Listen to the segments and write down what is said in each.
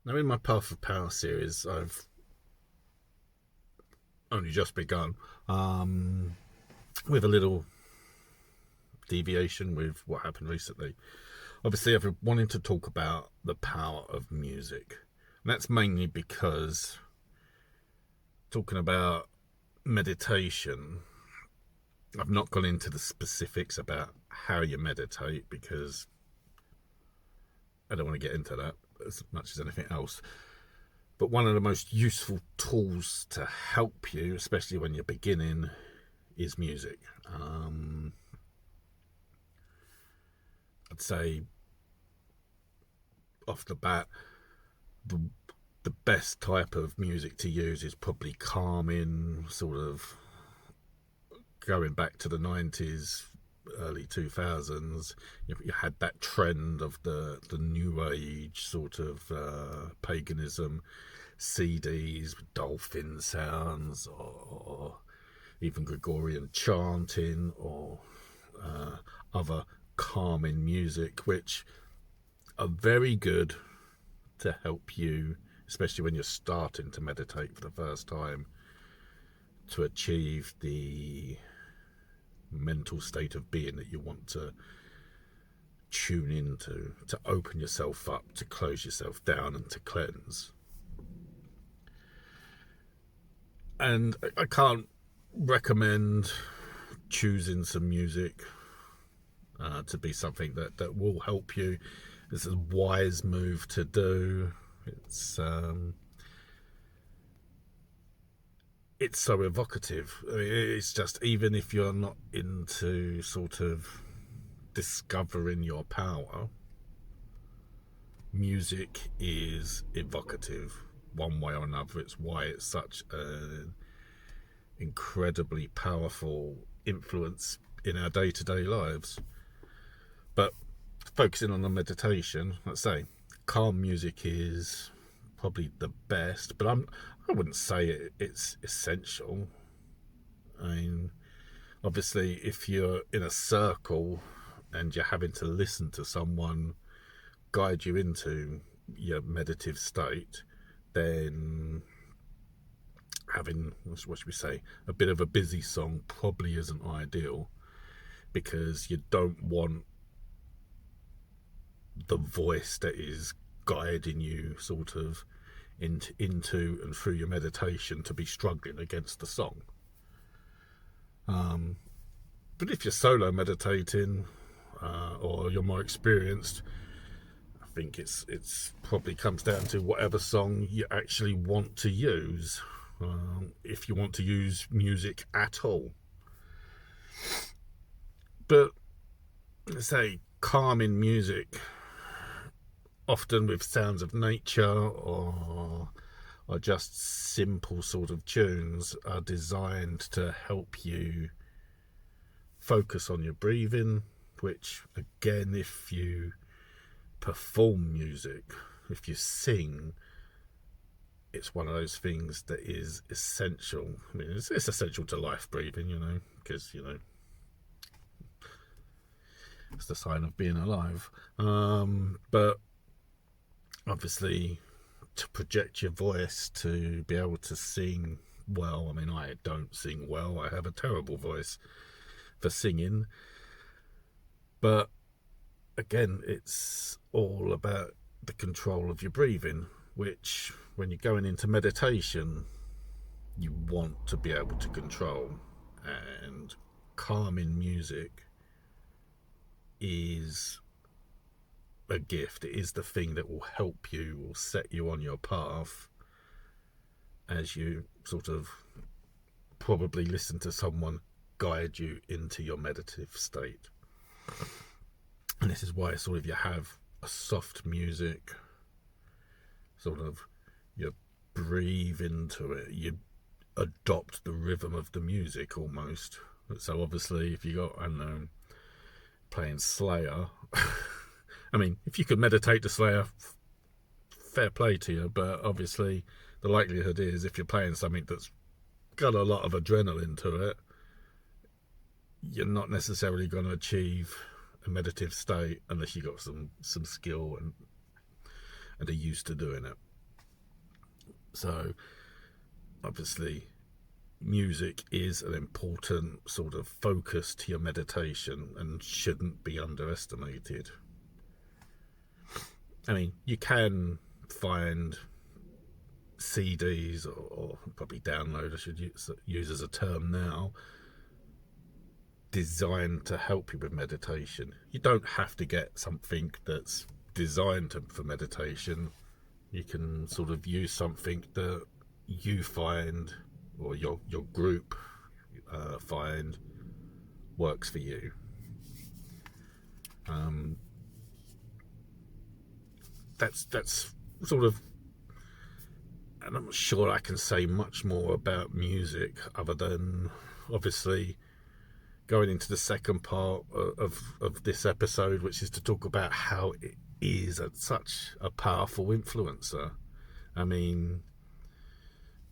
Now, in my Path of Power series, I've only just begun with a little deviation with what happened recently. Obviously, I've been wanting to talk about the power of music. And that's mainly because talking about meditation, I've not gone into the specifics about how you meditate because I don't want to get into that as much as anything else. But one of the most useful tools to help you, especially when you're beginning, is music. I'd say off the bat, the, the best type of music to use is probably calming, sort of going back to the 90s, early 2000s. You had that trend of the new age sort of paganism, CDs with dolphin sounds, or even Gregorian chanting, or other calming music, which are very good to help you, especially when you're starting to meditate for the first time, to achieve the mental state of being that you want to tune into, to open yourself up, to close yourself down, and to cleanse. And I can't recommend choosing some music to be something that will help you. It's a wise move to do. It's so evocative. I mean, it's just, even if you're not into sort of discovering your power, music is evocative one way or another. It's why it's such an incredibly powerful influence in our day-to-day lives. But focusing on the meditation, let's say calm music is probably the best, but I wouldn't say it's essential. I mean, obviously, if you're in a circle and you're having to listen to someone guide you into your meditative state, then having, what should we say, a bit of a busy song probably isn't ideal, because you don't want the voice that is guiding you sort of into and through your meditation to be struggling against the song. But if you're solo meditating, or you're more experienced, I think it's probably comes down to whatever song you actually want to use, if you want to use music at all. But let's say calming music, often with sounds of nature or just simple sort of tunes, are designed to help you focus on your breathing, which again, if you perform music, if you sing, it's one of those things that is essential. I mean, it's essential to life, breathing, because it's the sign of being alive. But obviously, to project your voice, to be able to sing well. I mean, I don't sing well. I have a terrible voice for singing. But again, it's all about the control of your breathing, which when you're going into meditation, you want to be able to control. And calming music is a gift. It is the thing that will help you, will set you on your path as you sort of probably listen to someone guide you into your meditative state. And this is why sort of you have a soft music, sort of you breathe into it, you adopt the rhythm of the music almost. So obviously, if you got, I don't know, playing Slayer, I mean, if you could meditate to Slayer, fair play to you, but obviously the likelihood is, if you're playing something that's got a lot of adrenaline to it, you're not necessarily going to achieve a meditative state unless you got some skill and are used to doing it. So obviously music is an important sort of focus to your meditation and shouldn't be underestimated. I mean, you can find CDs, or probably download, I should use as a term now, designed to help you with meditation. You don't have to get something that's designed for meditation. You can sort of use something that you find, or your group find works for you. That's sort of, and I'm not sure I can say much more about music other than obviously going into the second part of this episode, which is to talk about how it is such a powerful influencer. I mean,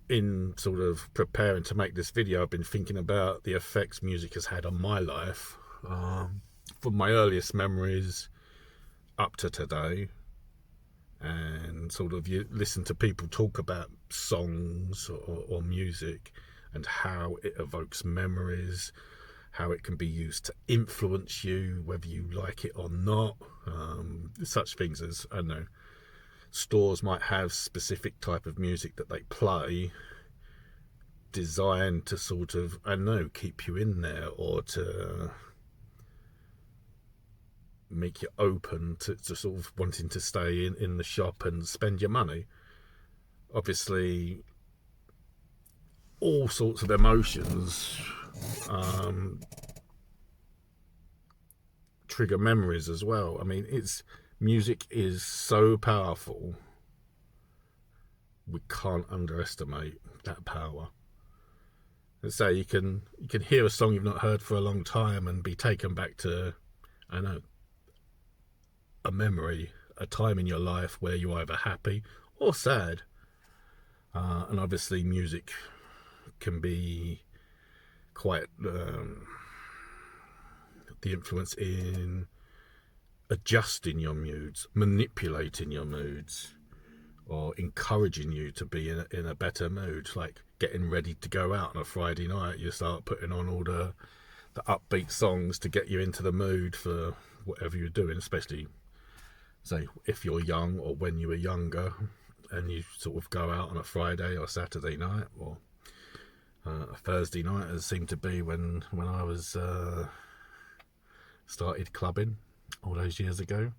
in sort of preparing to make this video, I've been thinking about the effects music has had on my life, from my earliest memories up to today. And sort of you listen to people talk about songs or music and how it evokes memories, how it can be used to influence you, whether you like it or not. Such things as, I don't know, stores might have specific type of music that they play designed to sort of, I don't know, keep you in there, or to make you open to sort of wanting to stay in the shop and spend your money. Obviously, all sorts of emotions trigger memories as well. I mean, music is so powerful. We can't underestimate that power. Let's say you can hear a song you've not heard for a long time and be taken back to, I don't know, a memory, a time in your life where you're either happy or sad. And obviously music can be quite the influence in adjusting your moods, manipulating your moods, or encouraging you to be in a better mood. Like getting ready to go out on a Friday night, you start putting on all the upbeat songs to get you into the mood for whatever you're doing, especially say if you're young or when you were younger, and you sort of go out on a Friday or Saturday night, or a Thursday night, as seemed to be when I was started clubbing all those years ago.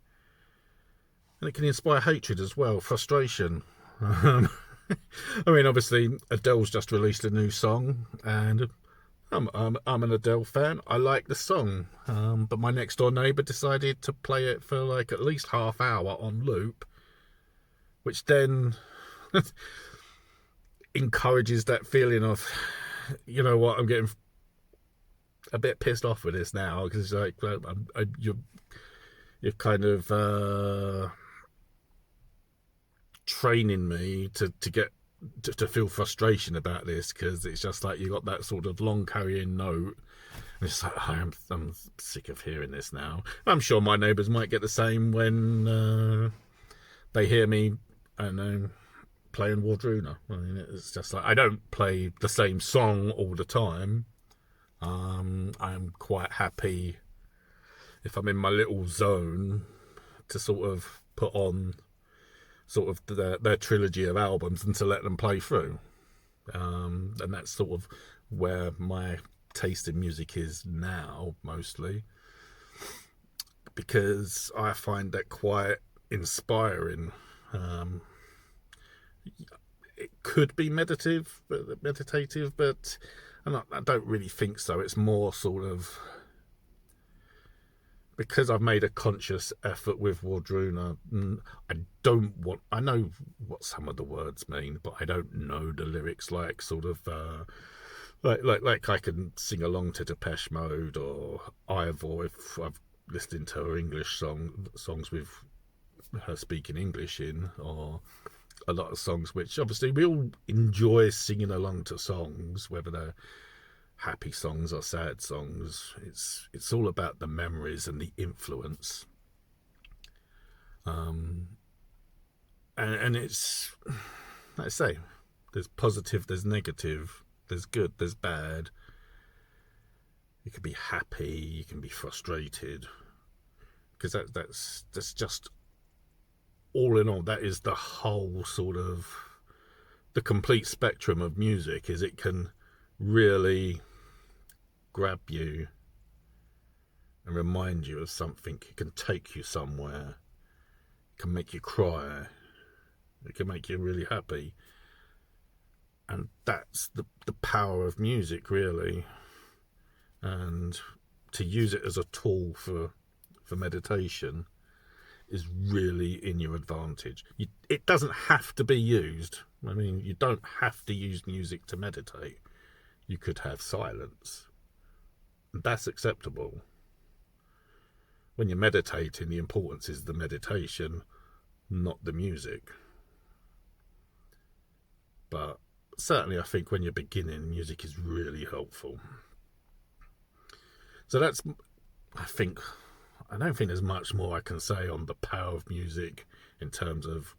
And it can inspire hatred as well, frustration. I mean, obviously Adele's just released a new song, and I'm an Adele fan. I like the song, but my next door neighbour decided to play it for like at least half hour on loop, which then encourages that feeling of, you know what, I'm getting a bit pissed off with this now, because like you're kind of training me to get to feel frustration about this, because it's just like you got that sort of long carrying note, and it's like, I'm sick of hearing this now. I'm sure my neighbours might get the same when they hear me, I don't know, playing Wardruna. I mean, it's just like, I don't play the same song all the time. I'm quite happy if I'm in my little zone to sort of put on sort of their trilogy of albums and to let them play through. And that's sort of where my taste in music is now, mostly, because I find that quite inspiring. It could be meditative, but I don't really think so. It's more sort of, because I've made a conscious effort with Wardruna, I know what some of the words mean, but I don't know the lyrics, like sort of like I can sing along to Depeche Mode or Ivor if I've listened to her English songs with her speaking English in, or a lot of songs which obviously we all enjoy singing along to songs, whether they're happy songs or sad songs. It's all about the memories and the influence, and it's like I say, there's positive, there's negative, there's good, there's bad. You can be happy, you can be frustrated, because that's just, all in all, that is the whole sort of, the complete spectrum of music. Is it can really grab you and remind you of something. It can take you somewhere. It can make you cry. It can make you really happy. And that's the power of music, really. And to use it as a tool for meditation is really in your advantage. It doesn't have to be used. I mean, you don't have to use music to meditate. You could have silence. That's acceptable. When you're meditating, the importance is the meditation, not the music. But certainly I think when you're beginning, music is really helpful. So that's, I don't think there's much more I can say on the power of music in terms of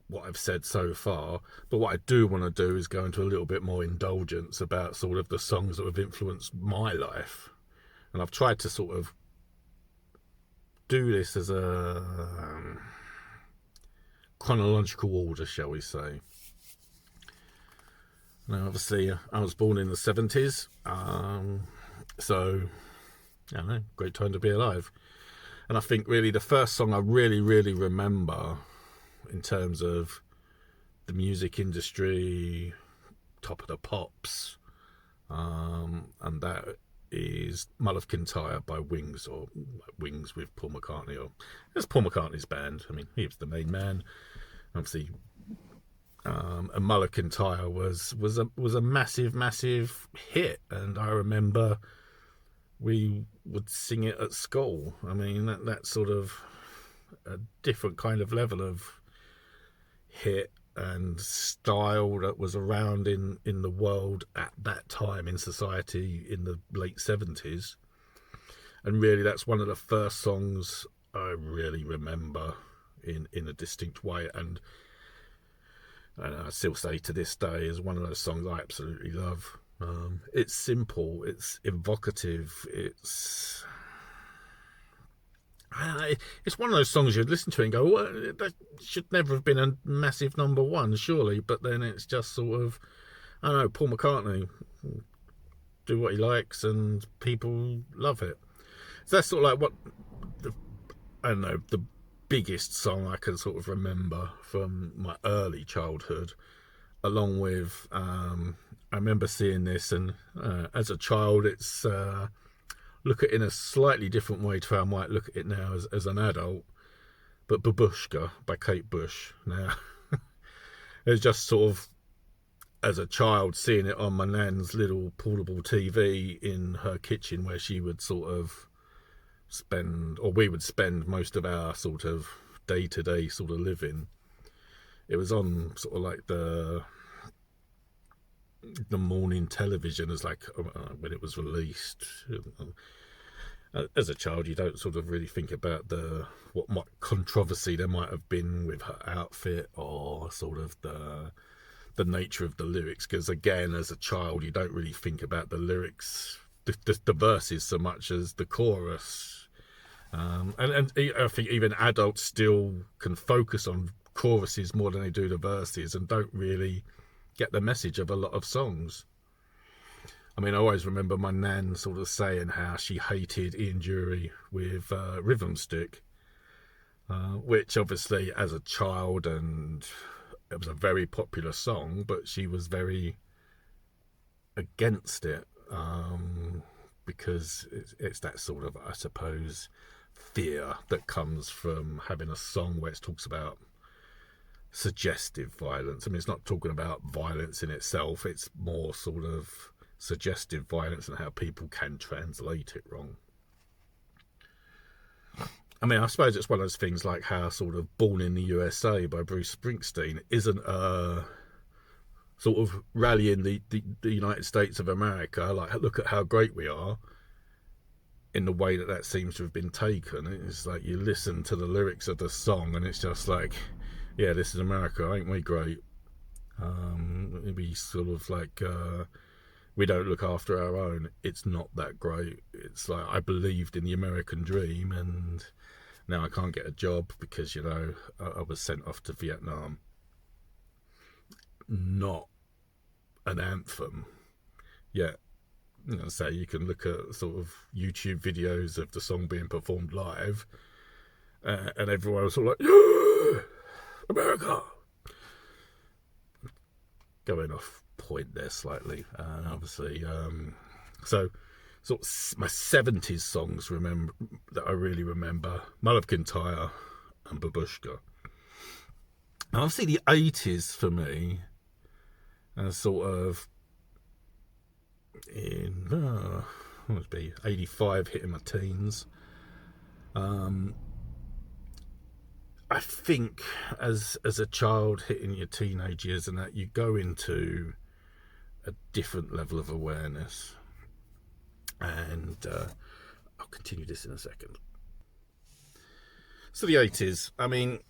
what I've said so far. But what I do want to do is go into a little bit more indulgence about sort of the songs that have influenced my life. And I've tried to sort of do this as a chronological order, shall we say. Now, obviously, I was born in the 70s, so, I don't know, great time to be alive. And I think really the first song I really, really remember in terms of the music industry, Top of the Pops, and that is Mull of Kintyre by Wings, or Wings with Paul McCartney, or it's Paul McCartney's band. I mean, he was the main man, obviously. And Mull of Kintyre was a massive hit, and I remember we would sing it at school. I mean, that's sort of a different kind of level of hit and style that was around in the world at that time, in society, in the late 70s. And really, that's one of the first songs I really remember in a distinct way, and I still say to this day is one of those songs I absolutely love. It's simple, it's evocative, it's one of those songs you'd listen to and go, well, that should never have been a massive number one, surely. But then it's just sort of, I don't know, Paul McCartney, do what he likes and people love it. So that's sort of like the biggest song I can sort of remember from my early childhood, along with, I remember seeing this, and as a child, it's look at it in a slightly different way to how I might look at it now as an adult. But Babushka by Kate Bush. Now, it's just sort of, as a child, seeing it on my nan's little portable TV in her kitchen, where she would sort of we would spend most of our sort of day-to-day sort of living. It was on sort of like the morning television, as like when it was released. As a child, you don't sort of really think about what controversy there might have been with her outfit, or sort of the nature of the lyrics, because again, as a child, you don't really think about the lyrics, the verses, so much as the chorus. And I think even adults still can focus on choruses more than they do the verses, and don't really get the message of a lot of songs. I mean, I always remember my nan sort of saying how she hated Ian Dury with Rhythm Stick, which obviously as a child, and it was a very popular song, but she was very against it, because it's that sort of, I suppose, fear that comes from having a song where it talks about suggestive violence. I mean, it's not talking about violence in itself, it's more sort of suggestive violence and how people can translate it wrong. I mean, I suppose it's one of those things like how sort of Born in the USA by Bruce Springsteen isn't a sort of rallying the United States of America, like, look at how great we are, in the way that seems to have been taken. It's like you listen to the lyrics of the song and it's just like, yeah, this is America, ain't we great? It'd be sort of like, we don't look after our own. It's not that great. It's like, I believed in the American dream, and now I can't get a job because, you know, I was sent off to Vietnam. Not an anthem yet. You know, say you can look at sort of YouTube videos of the song being performed live, and everyone was sort of like, yeah, America. Going off point there slightly, obviously. So sort of my 70s songs that I really remember: Mulligan Tire and Babushka. And obviously the 80s for me, sort of in what would it be, 85, hitting my teens. I think as a child hitting your teenage years and that, you go into a different level of awareness. And I'll continue this in a second. So the 80s, I mean,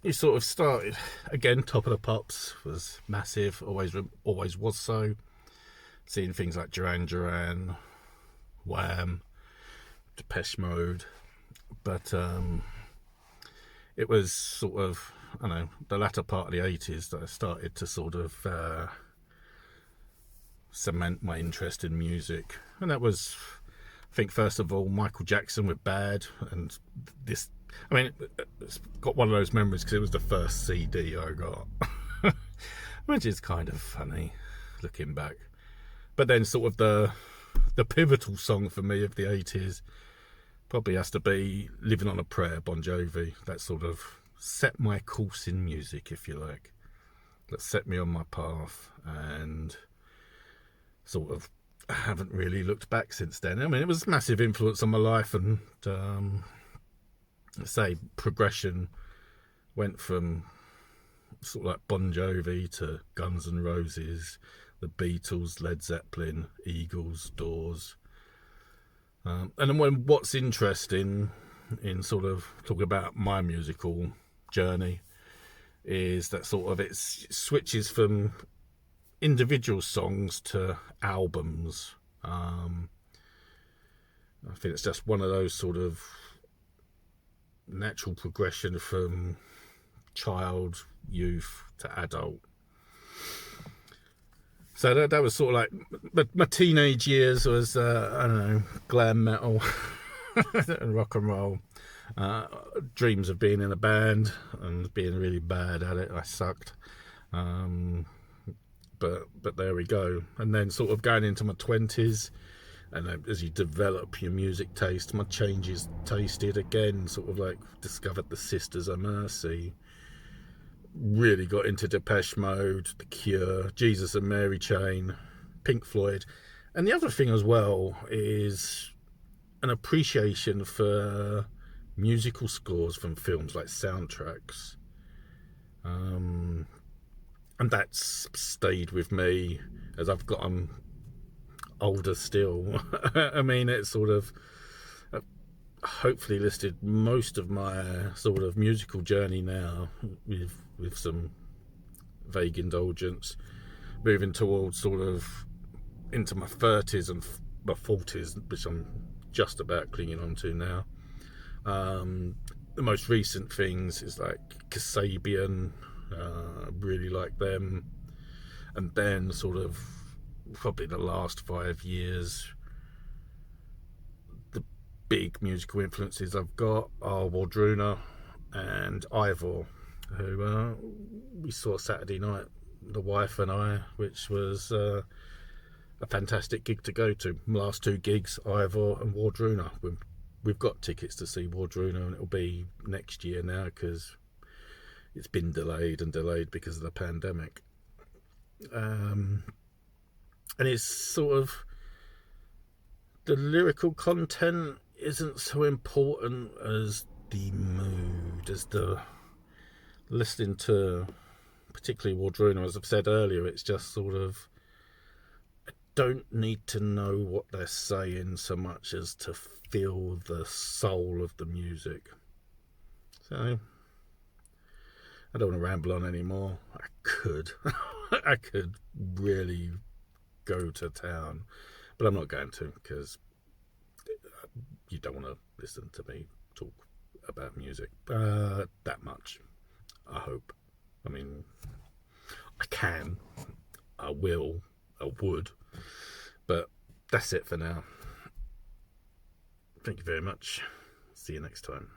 you sort of started, again, Top of the Pops was massive, always was so. Seeing things like Duran Duran, Wham, Depeche Mode, but it was sort of, I don't know, the latter part of the 80s that I started to sort of cement my interest in music. And that was, I think, first of all, Michael Jackson with Bad. And this, I mean, it's got one of those memories because it was the first CD I got, which is kind of funny looking back. But then sort of the pivotal song for me of the 80s probably has to be Living on a Prayer, Bon Jovi. That sort of set my course in music, if you like. That set me on my path, and sort of I haven't really looked back since then. I mean, it was a massive influence on my life, and say progression went from sort of like Bon Jovi to Guns N' Roses, the Beatles, Led Zeppelin, Eagles, Doors. And then what's interesting in sort of talking about my musical journey is that sort of it switches from individual songs to albums. I think it's just one of those sort of natural progression from child, youth to adult. So that was sort of like my teenage years was, I don't know, glam metal and rock and roll. Dreams of being in a band and being really bad at it. I sucked. But there we go. And then sort of going into my 20s, and as you develop your music taste, my changes tasted again, sort of like discovered the Sisters of Mercy. Really got into Depeche Mode, The Cure, Jesus and Mary Chain, Pink Floyd. And the other thing as well is an appreciation for musical scores from films, like soundtracks. And that's stayed with me as I've gotten older still. I mean, it's sort of hopefully listed most of my sort of musical journey now with some vague indulgence, moving towards sort of into my 30s and my 40s, which I'm just about clinging on to now. The most recent things is like Kasabian, really like them. And then sort of probably the last 5 years, the big musical influences I've got are Wardruna and Ivor, who we saw Saturday night, the wife and I, which was a fantastic gig to go to. Last two gigs, Ivor and Wardruna. We've got tickets to see Wardruna, and it'll be next year now because it's been delayed because of the pandemic. And it's sort of, the lyrical content isn't so important as the mood, as the listening to, particularly Wardruna, as I've said earlier, it's just sort of, I don't need to know what they're saying so much as to feel the soul of the music. So, I don't want to ramble on anymore. I could. I could really go to town, but I'm not going to, because you don't want to listen to me talk about music that much, I hope. I mean, I can, I will, I would, but that's it for now. Thank you very much. See you next time.